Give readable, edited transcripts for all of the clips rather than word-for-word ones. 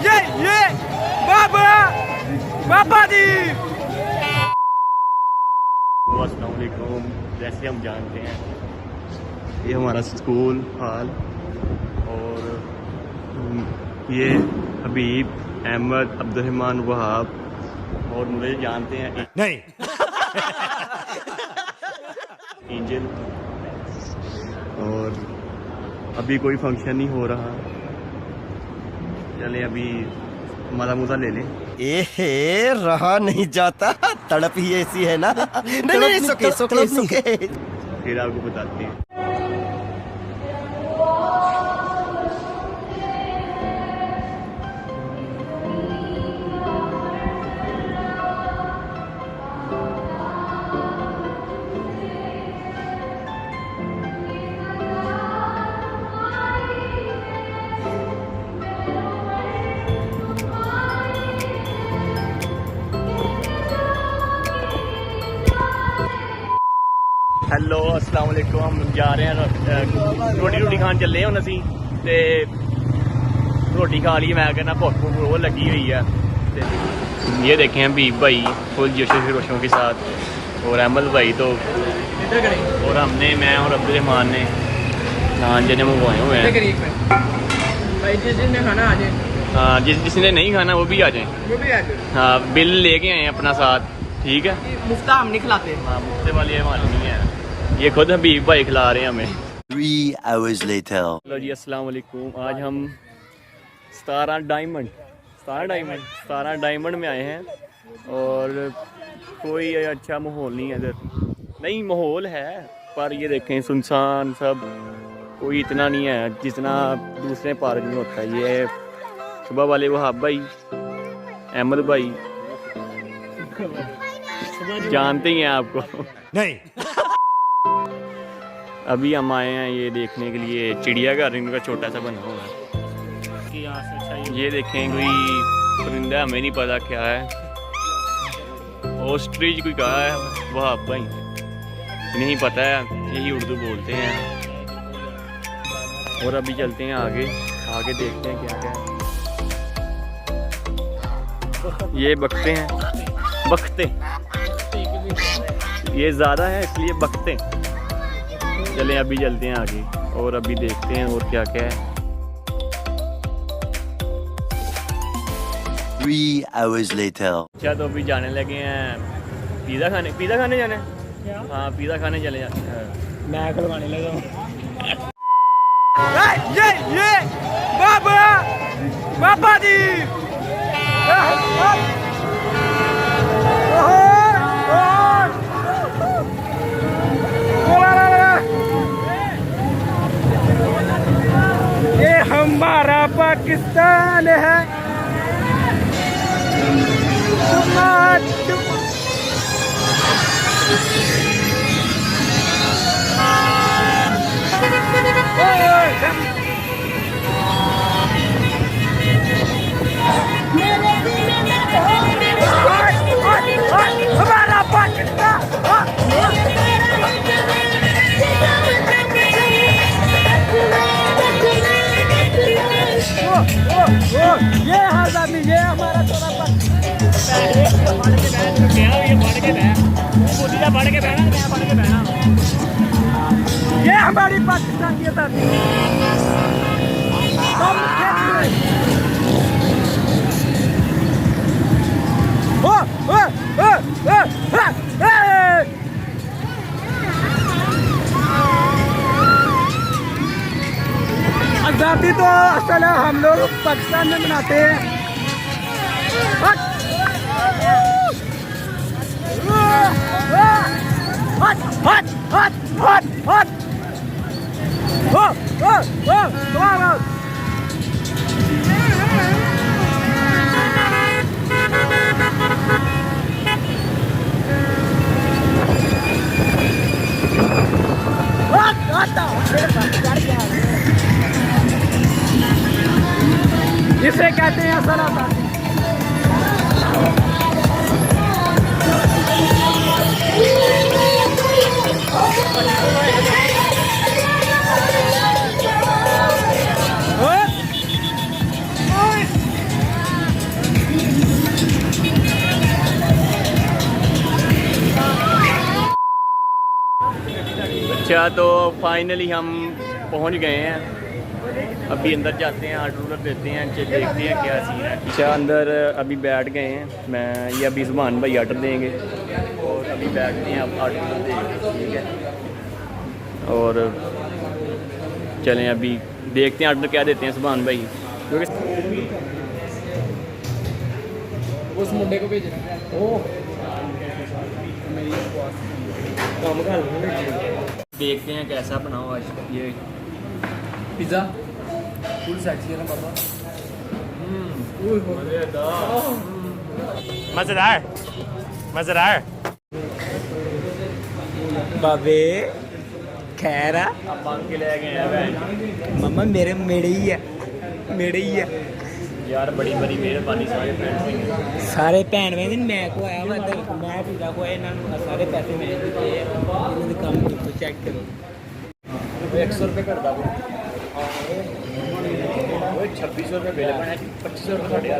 ये बाबा बाबा जी। अस्सलाम वालेकुम। जैसे हम जानते हैं ये हमारा स्कूल हाल और ये हबीब अहमद अब्दुर्रहमान वहाब और मुझे जानते हैं नहीं एंजल। और अभी कोई फंक्शन नहीं हो रहा, चले अभी माला मुदा ले लें। एहे रहा नहीं जाता, तड़प ही ऐसी है ना। नहीं सुके फिर आपको बताते हैं। हेलो अस्सलाम वालेकुम। हम जा रहे हैं रोटी खान चले हैं असी ते रोटी खा ली। मैं कहना भुख वो लगी हुई है। ये देखें हबीब भाई फुल जोशो खरोशों के साथ और अहमद भाई तो और हमने मैं और अब्दुर्रहमान ने नान जने मंगवाए हुए हैं। हाँ जिसने नहीं खाना वो भी आ जाए। हाँ बिल लेके आए हैं अपना साथ, ठीक है। मुफ्ता हम नहीं खिलाते। हाँ मुफ्ते वाली हमारी नहीं है, ये खुद हबीब भाई खिला रहे हैं हमें। 3 hours later। हेलो जी अस्सलाम वालेकुम। आज हम 17 डायमंड में आए हैं और कोई अच्छा माहौल नहीं है इधर। नहीं माहौल है पर ये देखें सुनसान सब, कोई इतना नहीं है जितना दूसरे पार्क में होता है। ये सुबह वाले वहाब भाई अहमद भाई जानते ही हैं आपको। नहीं अभी हम आए हैं ये देखने के लिए चिड़ियाघर, इनका छोटा सा बना हुआ है। ये देखें कोई परिंदा, हमें नहीं पता क्या है, ऑस्ट्रिच कोई कहा है वहाब भाई, नहीं पता है, यही उर्दू बोलते हैं। और अभी चलते हैं आगे देखते हैं क्या क्या है। ये बकते हैं, ये ज़्यादा है इसलिए बकते। चलें अभी चलते हैं आगे और अभी देखते हैं और क्या क्या है। 3 hours later। अच्छा तो अभी जाने लगे हैं पिज़्ज़ा खाने जाने। हाँ पिज़्ज़ा खाने चले जाते हैं। मैं खिलवाने लगा हूँ। ये बाबा बाबा जी। ये हमारा पाकिस्तान है। हमारा पाकिस्तान। ये आजादी, ये हमारा थोड़ा ये हमारी पाकिस्तान की आजादी। आजादी तो असल हम लोग पाकिस्तान में मनाते हैं। इसे कहते हैं असल आजादी। अच्छा तो फाइनली हम पहुंच गए हैं। अभी अंदर जाते हैं, ऑर्डर देते हैं, देखते हैं क्या सीन है। अच्छा अंदर अभी बैठ गए हैं, मैं ये अभी ज़ुबान भाई ऑर्डर देंगे और अभी बैठते हैं, अब ऑर्डर देंगे, ठीक है। और चलें अभी देखते हैं ऑर्डर क्या देते हैं ज़ुबान भाई, क्योंकि उस मुंडे को भेजना है। देखते हैं कैसा बनाओ आज ये पिज़्ज़ा फुल सेक्सी है ना पापा। मज़ेदार मज़ेदार। बाबे खैर है अब बांग के ले गए हैं मम्मा मेरे ही है यार, बड़ी बड़ी मेहरबानी सारे फ्रेंड्स की। सारे भैन बहन मैं को आया वा इधर मैं पिज़्ज़ा को आया इन्होंने सारे पैसे मैं दिए इन्होंने काम किया चेक करो 100 रुपये कर दो 2600 रुपये बिल बना 2500 रुपये साढ़े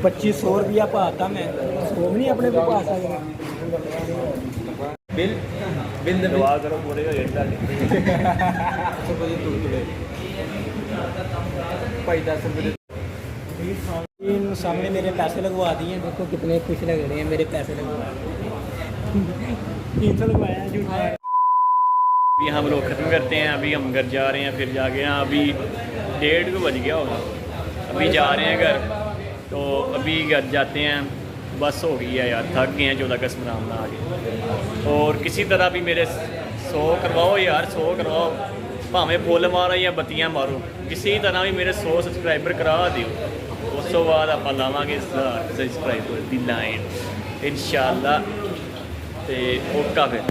2500 रुपया पाता मैं सो नहीं अपने को पा सकता बिल बिल दुआ करो पूरे हो जाए भाई 10 रुपये इन सामने मेरे पैसे लगवा दिए देखो कितने खुश लग रहे हैं मेरे पैसे लगवा 300 लगवाया झूठा। अभी हम लोग ख़त्म करते हैं, अभी हम घर जा रहे हैं, फिर जाके ना अभी 1:30 बज गया होगा, अभी जा रहे हैं घर। तो अभी घर जाते हैं, बस हो गई है यार, थक गए हैं 14 अगस्त मनाना आगे। और किसी तरह भी मेरे 100 करवाओ यार, 100 करवाओ, भावें फुल मारो या बत्तियां मारो, किसी तरह भी मेरे 100 सब्सक्राइबर करा दिओ। उस तो बाद आप लावांगे सब्सक्राइबर दी लाइन इंशाअल्लाह। ते ओका फिर।